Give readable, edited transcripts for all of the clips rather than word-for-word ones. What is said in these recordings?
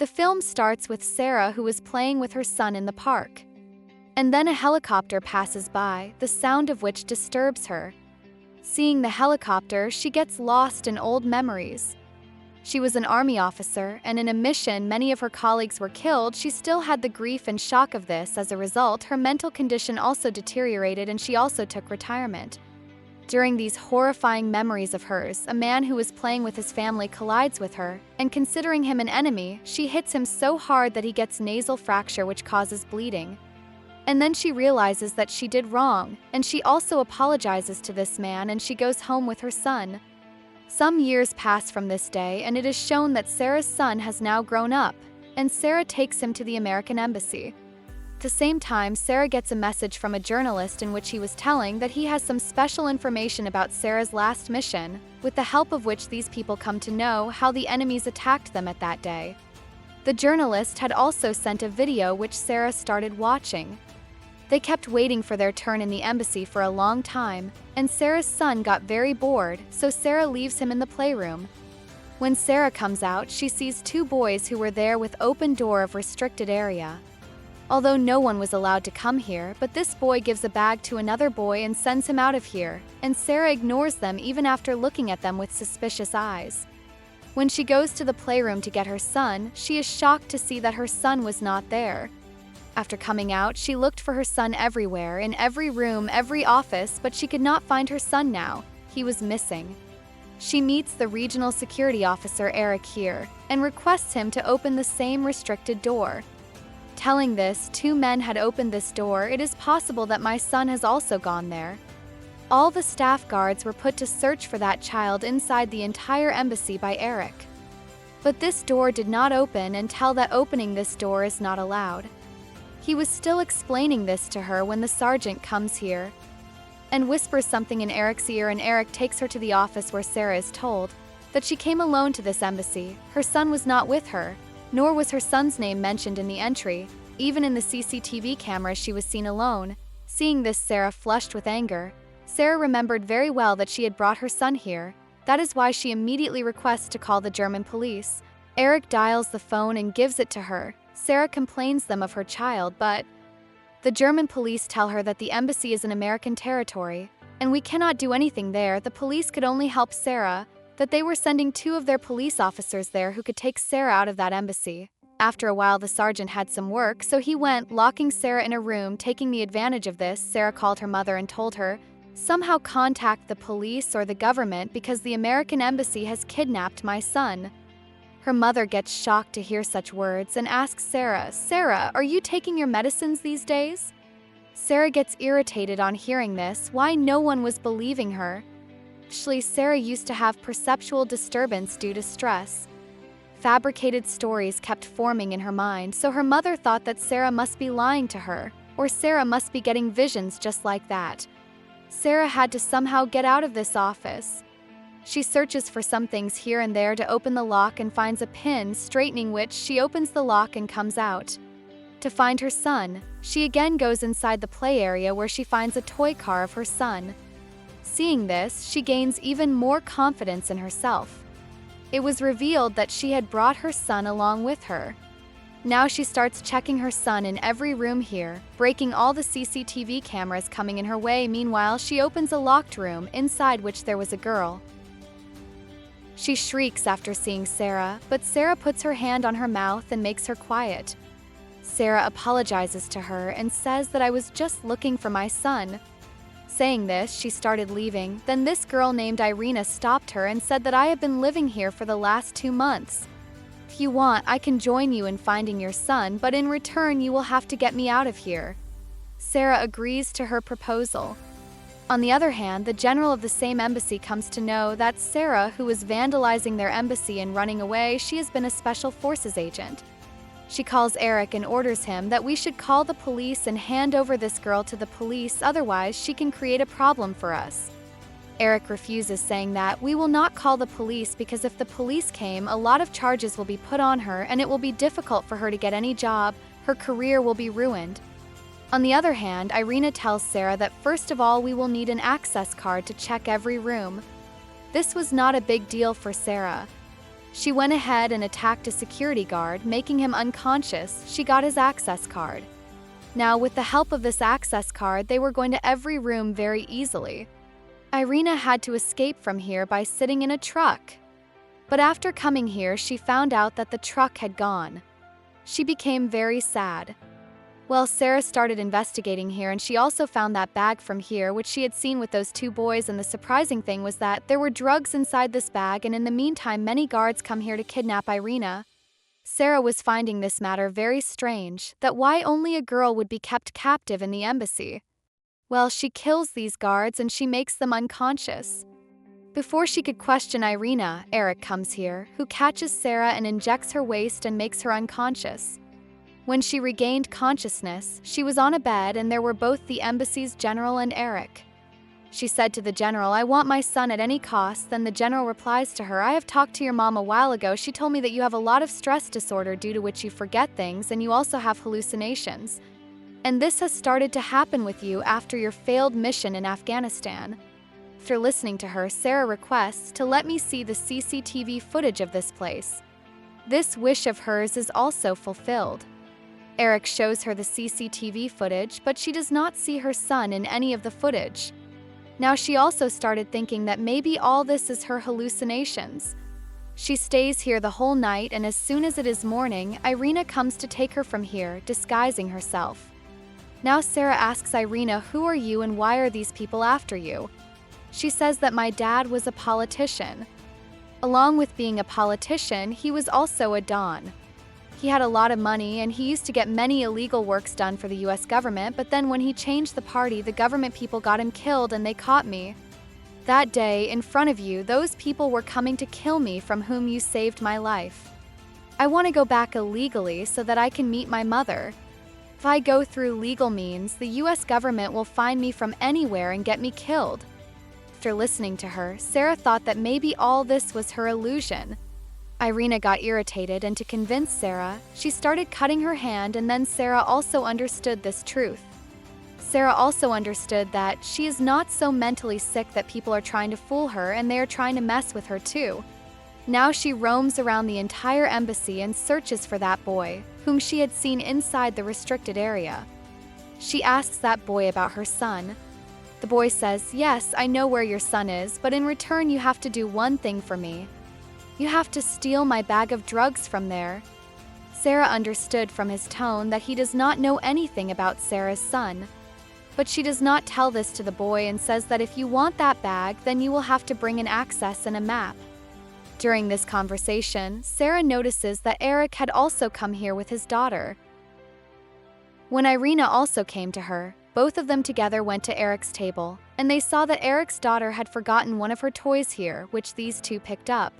The film starts with Sara, who is playing with her son in the park. And then a helicopter passes by, the sound of which disturbs her. Seeing the helicopter, she gets lost in old memories. She was an army officer, and in a mission many of her colleagues were killed. She still had the grief and shock of this. As a result, her mental condition also deteriorated and she also took retirement. During these horrifying memories of hers, a man who was playing with his family collides with her, and considering him an enemy, she hits him so hard that he gets nasal fracture, which causes bleeding. And then she realizes that she did wrong, and she also apologizes to this man, and she goes home with her son. Some years pass from this day, and it is shown that Sara's son has now grown up, and Sara takes him to the American embassy. At the same time, Sara gets a message from a journalist in which he was telling that he has some special information about Sara's last mission, with the help of which these people come to know how the enemies attacked them at that day. The journalist had also sent a video which Sara started watching. They kept waiting for their turn in the embassy for a long time, and Sara's son got very bored, so Sara leaves him in the playroom. When Sara comes out, she sees two boys who were there with open door of restricted area. Although no one was allowed to come here, but this boy gives a bag to another boy and sends him out of here, and Sara ignores them even after looking at them with suspicious eyes. When she goes to the playroom to get her son, she is shocked to see that her son was not there. After coming out, she looked for her son everywhere, in every room, every office, but she could not find her son now. He was missing. She meets the regional security officer Eric here, and requests him to open the same restricted door. Telling this, two men had opened this door. It is possible that my son has also gone there. All the staff guards were put to search for that child inside the entire embassy by Eric. But this door did not open and tell that opening this door is not allowed. He was still explaining this to her when the sergeant comes here and whispers something in Eric's ear, and Eric takes her to the office where Sara is told that she came alone to this embassy. Her son was not with her, nor was her son's name mentioned in the entry. Even in the CCTV camera, she was seen alone. Seeing this, Sara flushed with anger. Sara remembered very well that she had brought her son here. That is why she immediately requests to call the German police. Eric dials the phone and gives it to her. Sara complains them of her child, but the German police tell her that the embassy is an American territory, and we cannot do anything there. The police could only help Sara, that they were sending two of their police officers there who could take Sara out of that embassy. After a while, the sergeant had some work, so he went, locking Sara in a room. Taking the advantage of this, Sara called her mother and told her, somehow contact the police or the government because the American embassy has kidnapped my son. Her mother gets shocked to hear such words and asks Sara, "Sara, are you taking your medicines these days?" Sara gets irritated on hearing this, why no one was believing her. Actually, Sara used to have perceptual disturbance due to stress. Fabricated stories kept forming in her mind, so her mother thought that Sara must be lying to her, or Sara must be getting visions just like that. Sara had to somehow get out of this office. She searches for some things here and there to open the lock and finds a pin, straightening which she opens the lock and comes out. To find her son, she again goes inside the play area where she finds a toy car of her son. Seeing this, she gains even more confidence in herself. It was revealed that she had brought her son along with her. Now she starts checking her son in every room here, breaking all the CCTV cameras coming in her way. Meanwhile, she opens a locked room, inside which there was a girl. She shrieks after seeing Sara, but Sara puts her hand on her mouth and makes her quiet. Sara apologizes to her and says that I was just looking for my son. Saying this, she started leaving. Then this girl named Irina stopped her and said that I have been living here for the last 2 months. If you want, I can join you in finding your son, but in return you will have to get me out of here. Sara agrees to her proposal. On the other hand, the general of the same embassy comes to know that Sara, who is vandalizing their embassy and running away, she has been a special forces agent. She calls Eric and orders him that we should call the police and hand over this girl to the police, otherwise she can create a problem for us. Eric refuses, saying that we will not call the police because if the police came, a lot of charges will be put on her and it will be difficult for her to get any job, her career will be ruined. On the other hand, Irina tells Sara that first of all we will need an access card to check every room. This was not a big deal for Sara. She went ahead and attacked a security guard, making him unconscious. She got his access card. Now, with the help of this access card, they were going to every room very easily. Irina had to escape from here by sitting in a truck. But after coming here, she found out that the truck had gone. She became very sad. Well, Sara started investigating here, and she also found that bag from here, which she had seen with those two boys, and the surprising thing was that there were drugs inside this bag, and in the meantime, many guards come here to kidnap Irina. Sara was finding this matter very strange, that why only a girl would be kept captive in the embassy. Well, she kills these guards and she makes them unconscious. Before she could question Irina, Eric comes here, who catches Sara and injects her waist and makes her unconscious. When she regained consciousness, she was on a bed and there were both the embassy's general and Eric. She said to the general, "I want my son at any cost." Then the general replies to her, "I have talked to your mom a while ago. She told me that you have a lot of stress disorder due to which you forget things and you also have hallucinations. And this has started to happen with you after your failed mission in Afghanistan." After listening to her, Sara requests to let me see the CCTV footage of this place. This wish of hers is also fulfilled. Eric shows her the CCTV footage, but she does not see her son in any of the footage. Now she also started thinking that maybe all this is her hallucinations. She stays here the whole night, and as soon as it is morning, Irina comes to take her from here, disguising herself. Now Sara asks Irina, "Who are you and why are these people after you?" She says that my dad was a politician. Along with being a politician, he was also a Don. He had a lot of money and he used to get many illegal works done for the US government, but then when he changed the party, the government people got him killed and they caught me. That day, in front of you, those people were coming to kill me from whom you saved my life. I want to go back illegally so that I can meet my mother. If I go through legal means, the US government will find me from anywhere and get me killed. After listening to her, Sara thought that maybe all this was her illusion. Irina got irritated, and to convince Sara, she started cutting her hand, and then Sara also understood this truth. Sara also understood that she is not so mentally sick that people are trying to fool her and they are trying to mess with her too. Now she roams around the entire embassy and searches for that boy, whom she had seen inside the restricted area. She asks that boy about her son. The boy says, "Yes, I know where your son is, but in return you have to do one thing for me. You have to steal my bag of drugs from there." Sara understood from his tone that he does not know anything about Sara's son. But she does not tell this to the boy and says that if you want that bag, then you will have to bring an access and a map. During this conversation, Sara notices that Eric had also come here with his daughter. When Irina also came to her, both of them together went to Eric's table, and they saw that Eric's daughter had forgotten one of her toys here, which these two picked up.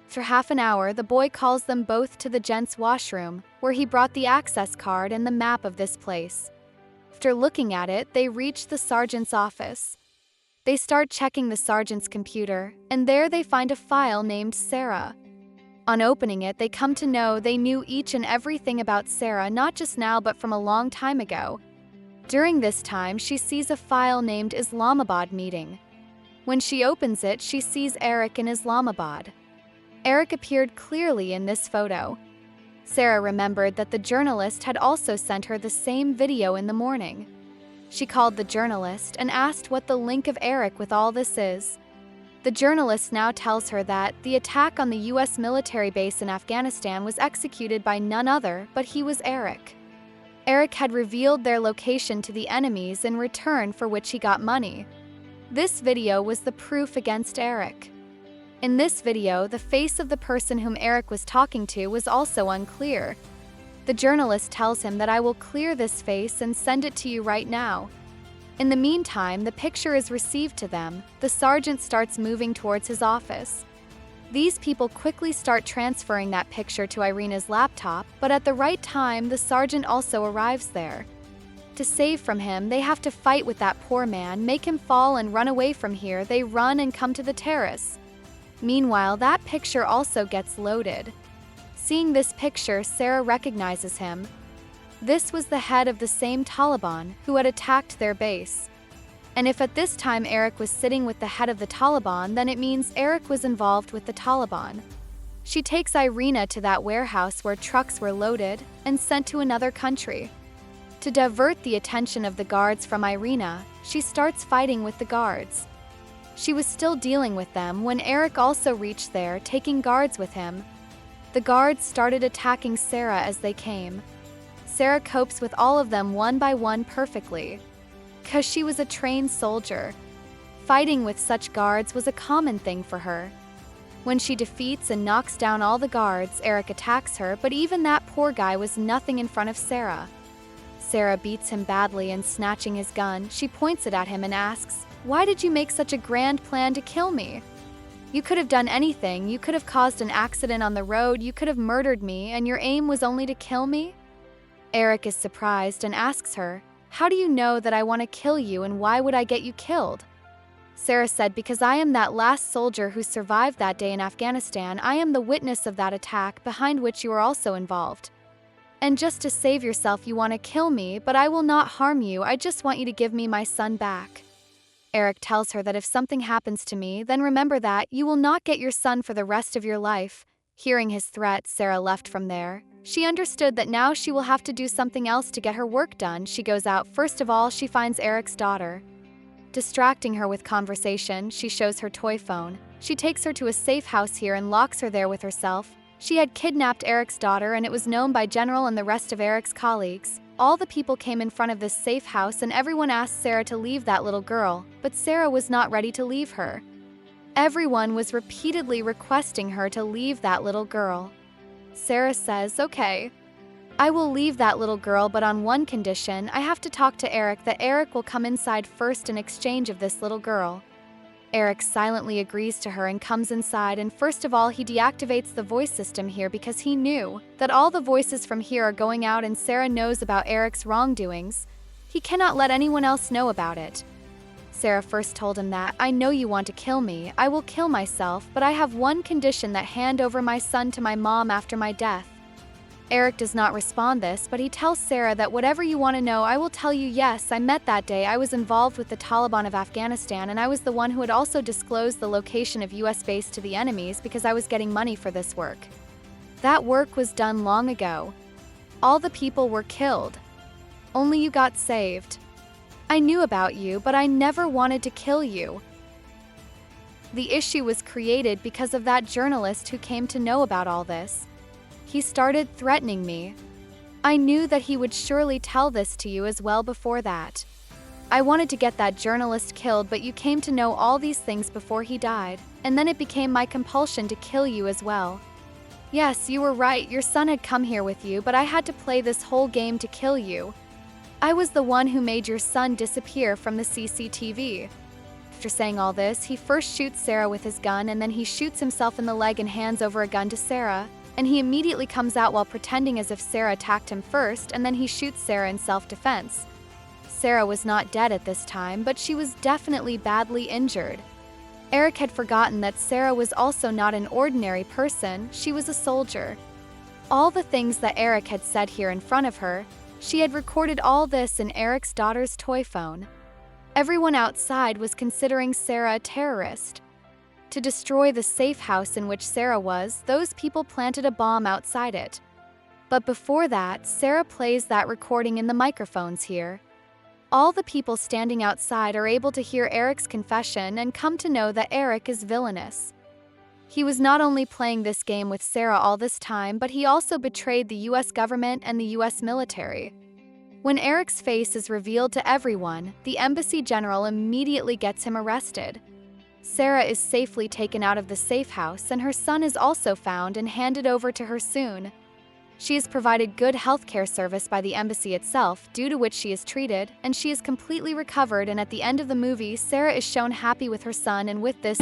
For half an hour, the boy calls them both to the gents' washroom, where he brought the access card and the map of this place. After looking at it, they reach the sergeant's office. They start checking the sergeant's computer, and there they find a file named Sara. On opening it, they come to know they knew each and everything about Sara, not just now but from a long time ago. During this time, she sees a file named Islamabad meeting. When she opens it, she sees Eric in Islamabad. Eric appeared clearly in this photo. Sara remembered that the journalist had also sent her the same video in the morning. She called the journalist and asked what the link of Eric with all this is. The journalist now tells her that the attack on the US military base in Afghanistan was executed by none other, but he was Eric. Eric had revealed their location to the enemies in return for which he got money. This video was the proof against Eric. In this video, the face of the person whom Eric was talking to was also unclear. The journalist tells him that I will clear this face and send it to you right now. In the meantime, the picture is received to them. The sergeant starts moving towards his office. These people quickly start transferring that picture to Irina's laptop, but at the right time, the sergeant also arrives there. To save from him, they have to fight with that poor man, make him fall and run away from here. They run and come to the terrace. Meanwhile, that picture also gets loaded. Seeing this picture, Sara recognizes him. This was the head of the same Taliban who had attacked their base. And if at this time Eric was sitting with the head of the Taliban, then it means Eric was involved with the Taliban. She takes Irina to that warehouse where trucks were loaded and sent to another country. To divert the attention of the guards from Irina, she starts fighting with the guards. She was still dealing with them when Eric also reached there, taking guards with him. The guards started attacking Sara as they came. Sara copes with all of them one by one perfectly, 'cause she was a trained soldier. Fighting with such guards was a common thing for her. When she defeats and knocks down all the guards, Eric attacks her, but even that poor guy was nothing in front of Sara. Sara beats him badly and snatching his gun, she points it at him and asks, "Why did you make such a grand plan to kill me? You could have done anything, you could have caused an accident on the road, you could have murdered me, and your aim was only to kill me?" Eric is surprised and asks her, "How do you know that I want to kill you and why would I get you killed?" Sara said, "Because I am that last soldier who survived that day in Afghanistan. I am the witness of that attack behind which you are also involved. And just to save yourself you want to kill me, but I will not harm you, I just want you to give me my son back." Eric tells her that if something happens to me, then remember that you will not get your son for the rest of your life. Hearing his threat, Sara left from there. She understood that now she will have to do something else to get her work done. She goes out. First of all, she finds Eric's daughter. Distracting her with conversation, she shows her toy phone. She takes her to a safe house here and locks her there with herself. She had kidnapped Eric's daughter and it was known by General and the rest of Eric's colleagues. All the people came in front of this safe house and everyone asked Sara to leave that little girl, but Sara was not ready to leave her. Everyone was repeatedly requesting her to leave that little girl. Sara says, "Okay, I will leave that little girl, but on one condition. I have to talk to Eric, that Eric will come inside first in exchange of this little girl." Eric silently agrees to her and comes inside, and first of all he deactivates the voice system here because he knew that all the voices from here are going out and Sara knows about Eric's wrongdoings. He cannot let anyone else know about it. Sara first told him that, "I know you want to kill me, I will kill myself, but I have one condition, that hand over my son to my mom after my death." Eric does not respond this, but he tells Sara that whatever you want to know, I will tell you. Yes, I met that day. I was involved with the Taliban of Afghanistan, and I was the one who had also disclosed the location of US base to the enemies because I was getting money for this work. That work was done long ago. All the people were killed. Only you got saved. I knew about you, but I never wanted to kill you. The issue was created because of that journalist who came to know about all this. He started threatening me. I knew that he would surely tell this to you as well before that. I wanted to get that journalist killed, but you came to know all these things before he died, and then it became my compulsion to kill you as well. Yes, you were right, your son had come here with you, but I had to play this whole game to kill you. I was the one who made your son disappear from the CCTV. After saying all this, he first shoots Sara with his gun, and then he shoots himself in the leg and hands over a gun to Sara. And he immediately comes out while pretending as if Sara attacked him first, and then he shoots Sara in self-defense. Sara was not dead at this time, but she was definitely badly injured. Eric had forgotten that Sara was also not an ordinary person, she was a soldier. All the things that Eric had said here in front of her, she had recorded all this in Eric's daughter's toy phone. Everyone outside was considering Sara a terrorist. To destroy the safe house in which Sara was, those people planted a bomb outside it. But before that, Sara plays that recording in the microphones here. All the people standing outside are able to hear Eric's confession and come to know that Eric is villainous. He was not only playing this game with Sara all this time, but he also betrayed the US government and the US military. When Eric's face is revealed to everyone, the embassy general immediately gets him arrested. Sara is safely taken out of the safe house, and her son is also found and handed over to her soon. She is provided good healthcare service by the embassy itself, due to which she is treated, and she is completely recovered, and at the end of the movie, Sara is shown happy with her son, and with this